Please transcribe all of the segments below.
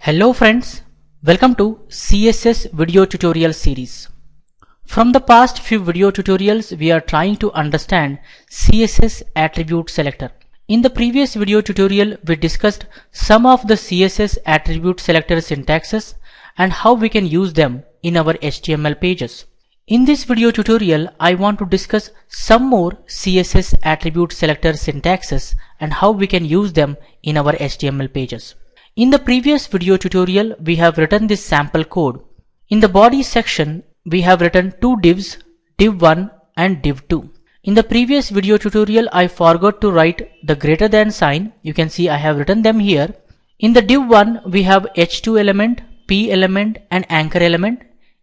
Hello friends, welcome to CSS video tutorial series. From the past few video tutorials, we are trying to understand CSS Attribute Selector. In the previous video tutorial, we discussed some of the CSS Attribute Selector syntaxes and how we can use them in our HTML pages. In this video tutorial, I want to discuss some more CSS Attribute Selector syntaxes and how we can use them in our HTML pages. In the previous video tutorial, we have written this sample code. In the body section, we have written two divs, div1 and div2. In the previous video tutorial, I forgot to write the greater than sign. You can see I have written them here. In the div1, we have h2 element, p element and anchor element.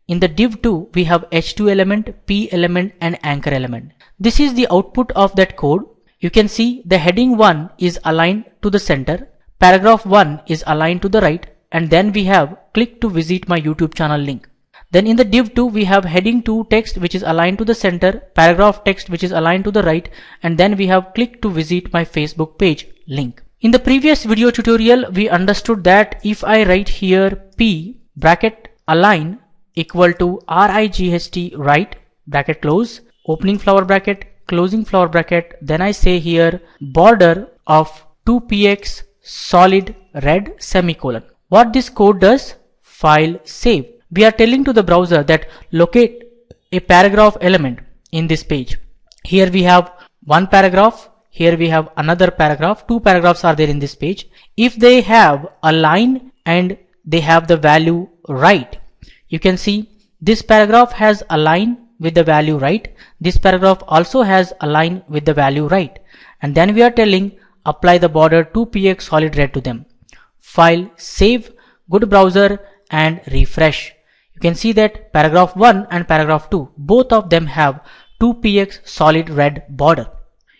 In the div2, we have h2 element, p element and anchor element. This is the output of that code. You can see the heading 1 is aligned to the center. Paragraph 1 is aligned to the right, and then we have click to visit my YouTube channel link. Then in the div 2 we have heading 2 text which is aligned to the center, paragraph text which is aligned to the right, and then we have click to visit my Facebook page link. In the previous video tutorial we understood that if I write here p bracket align equal to right right bracket close opening flower bracket closing flower bracket, then I say here border of 2px solid red semicolon. What this code does? File save. We are telling to the browser that locate a paragraph element in this page. Here we have one paragraph, here we have another paragraph. Two paragraphs are there in this page. If they have a line and they have the value right, you can see this paragraph has a line with the value right. This paragraph also has a line with the value right. And then we are telling apply the border 2px solid red to them. File, save, go to browser and refresh. You can see that paragraph 1 and paragraph 2, both of them have 2px solid red border.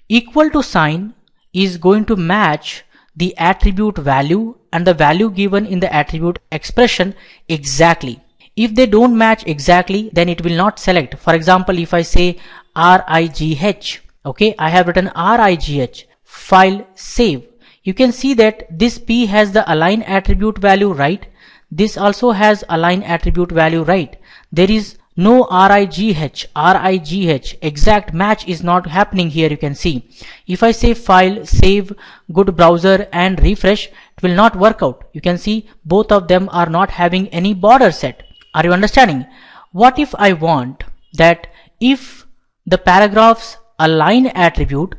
Equal to sign is going to match the attribute value and the value given in the attribute expression exactly. If they don't match exactly, then it will not select. For example, if I say RIGH, okay, I have written RIGH. File, save. You can see that this p has the align attribute value right. This also has align attribute value right. There is no RIGH. Exact match is not happening here. You can see. If I say file, save, go to browser and refresh, it will not work out. You can see both of them are not having any border set. Are you understanding? What if I want that if the paragraph's align attribute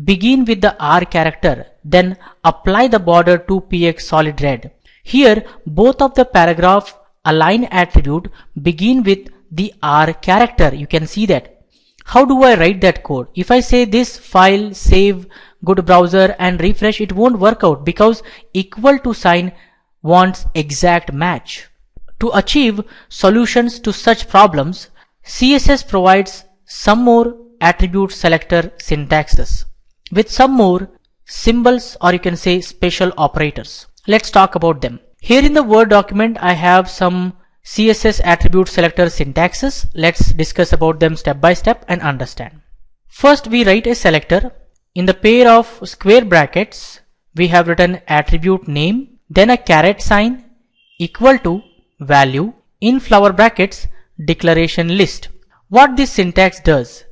begin with the R character, then apply the border 2px solid red. Here both of the paragraph align attribute begin with the R character. You can see that. How do I write that code? If I say this file, save, go to browser and refresh, it won't work out because equal to sign wants exact match. To achieve solutions to such problems, CSS provides some more attribute selector syntaxes with some more symbols, or you can say special operators. Let's talk about them. Here in the Word document, I have some CSS attribute selector syntaxes. Let's discuss about them step by step and understand. First, we write a selector. In the pair of square brackets, we have written attribute name, then a caret sign equal to value, in flower brackets, declaration list. What this syntax does?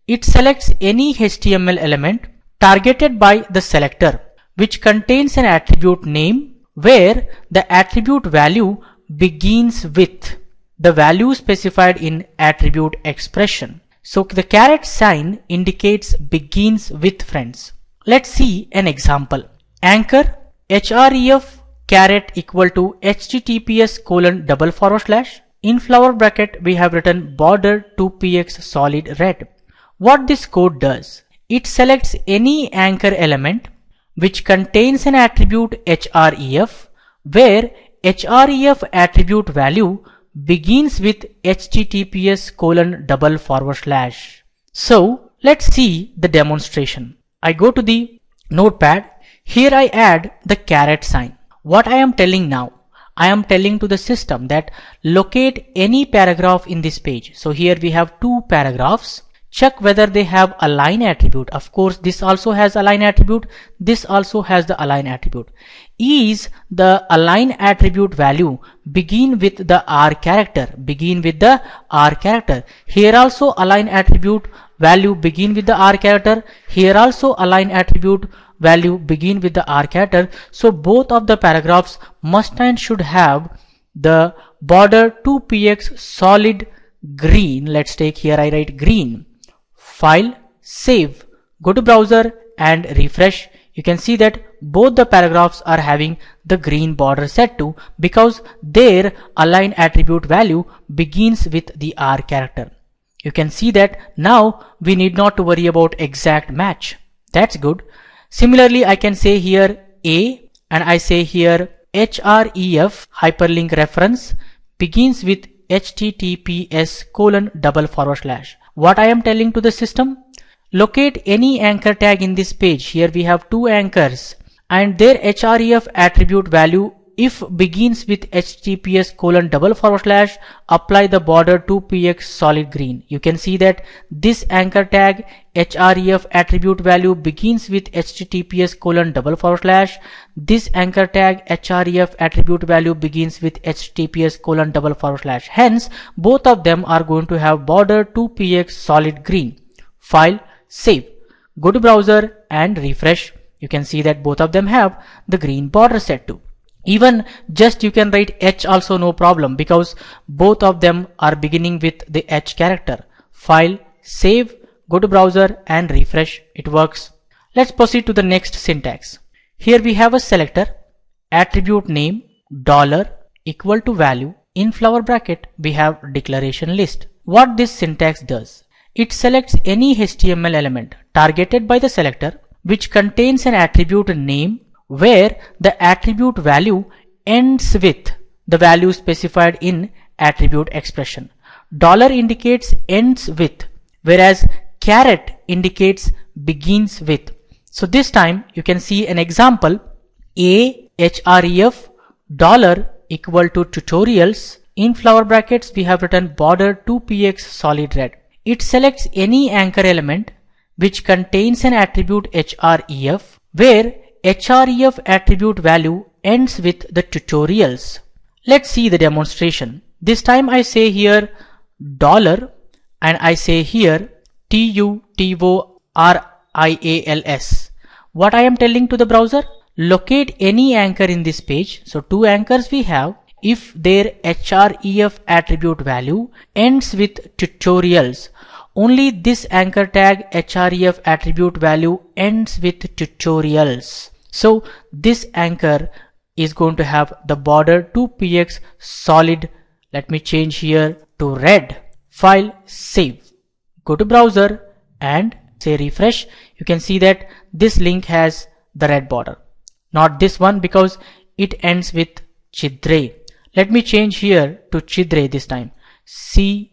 It selects any HTML element targeted by the selector which contains an attribute name where the attribute value begins with the value specified in attribute expression. So the caret sign indicates begins with, friends. Let's see an example. Anchor href caret equal to https:// in flower bracket we have written border 2px solid red. What this code does? It selects any anchor element which contains an attribute href where href attribute value begins with https://. So let's see the demonstration. I go to the notepad. Here I add the caret sign. What I am telling now? I am telling to the system that locate any paragraph in this page. So here we have two paragraphs. check whether they have align attribute. Of course, this also has align attribute. This also has the align attribute. Is the align attribute value begin with the R character? Begin with the R character. Here also align attribute value begin with the R character. Here also align attribute value begin with the R character. So both of the paragraphs must and should have the border 2px solid green. Let's take here, I write green. File, save, go to browser and refresh. You can see that both the paragraphs are having the green border set to, because their align attribute value begins with the R character. You can see that now we need not to worry about exact match. That's good. Similarly, I can say here A, and I say here href hyperlink reference begins with https://. What I am telling to the system? Locate any anchor tag in this page. Here we have two anchors, and their href attribute value if begins with https:// apply the border 2px solid green. You can see that this anchor tag href attribute value begins with https:// this anchor tag href attribute value begins with https:// hence both of them are going to have border 2px solid green. File, save, go to browser and refresh. You can see that both of them have the green border set to. Even just you can write H also, no problem, because both of them are beginning with the H character. File, save, go to browser and refresh. It works. Let's proceed to the next syntax. Here we have a selector, attribute name, $ equal to value. In flower bracket we have declaration list. What this syntax does? It selects any HTML element targeted by the selector which contains an attribute name where the attribute value ends with the value specified in attribute expression. $ indicates ends with, whereas caret indicates begins with. So this time you can see an example. A href $ equal to tutorials. In flower brackets we have written border 2px solid red. It selects any anchor element which contains an attribute href where href attribute value ends with the tutorials. Let's see the demonstration. This time I say here $ and I say here tutorials. What I am telling to the browser? Locate any anchor in this page. So two anchors we have. If their href attribute value ends with tutorials, only this anchor tag href attribute value ends with tutorials. So this anchor is going to have the border 2px solid. Let me change here to red. File, save, go to browser and say refresh. You can see that this link has the red border, not this one because it ends with Chidre. Let me change here to Chidre this time. C-H-I-D-R-E,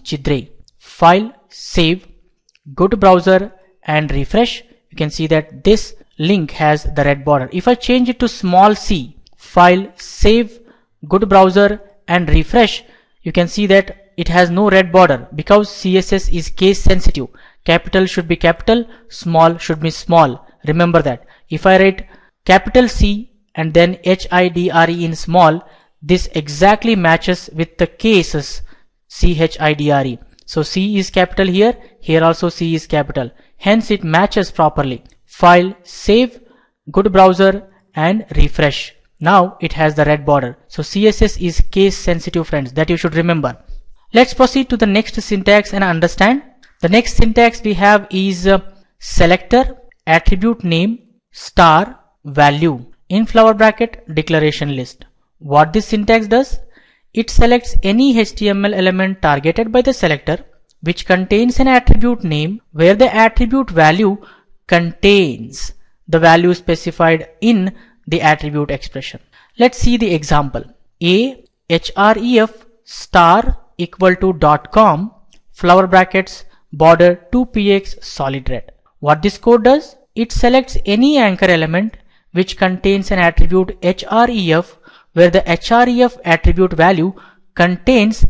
Chidre. File, save, go to browser and refresh. You can see that this link has the red border. If I change it to small c, file, save, go to browser and refresh, you can see that it has no red border because CSS is case sensitive. Capital should be capital, small should be small. Remember that. If I write capital C and then H-I-D-R-E in small, this exactly matches with the cases C-H-I-D-R-E. So C is capital here, here also C is capital. Hence it matches properly. File, save, go to browser and refresh. Now it has the red border. So CSS is case sensitive, friends, that you should remember. Let's proceed to the next syntax and understand. The next syntax we have is selector, attribute name, star, value. In flower bracket, declaration list. What this syntax does? It selects any HTML element targeted by the selector which contains an attribute name where the attribute value contains the value specified in the attribute expression. Let's see the example. A href star equal to .com flower brackets border 2px solid red. What this code does? It selects any anchor element which contains an attribute href where the href attribute value contains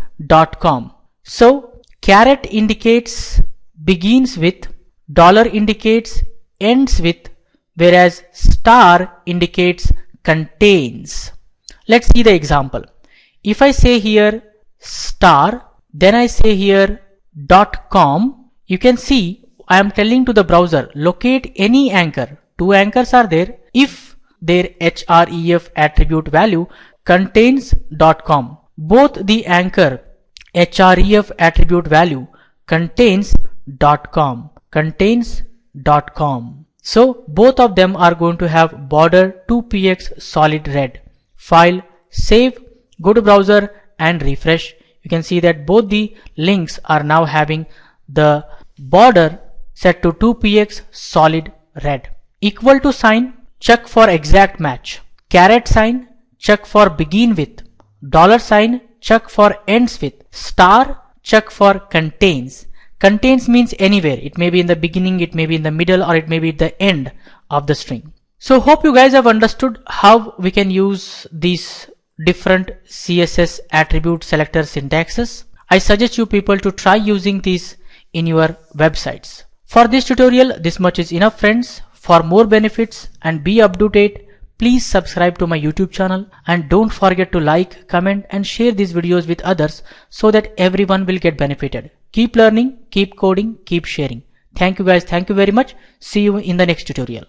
.com. So Caret indicates begins with, dollar indicates ends with, whereas star indicates contains. Let's see the example. If I say here star, then I say here .com, you can see I am telling to the browser locate any anchor. Two anchors are there. If their href attribute value contains .com, both the anchor href attribute value contains .com, So both of them are going to have border 2px solid red. File, save, go to browser and refresh. You can see that both the links are now having the border set to 2px solid red. Equal to sign, check for exact match. Caret sign, check for begin with. Dollar sign, check for ends with. Star, check for contains. Contains means anywhere. It may be in the beginning, it may be in the middle, or it may be at the end of the string. So hope you guys have understood how we can use these different CSS attribute selector syntaxes. I suggest you people to try using these in your websites. For this tutorial, this much is enough, friends. For more benefits and be up to date, please subscribe to my YouTube channel and don't forget to like, comment and share these videos with others so that everyone will get benefited. Keep learning, keep coding, keep sharing. Thank you guys. Thank you very much. See you in the next tutorial.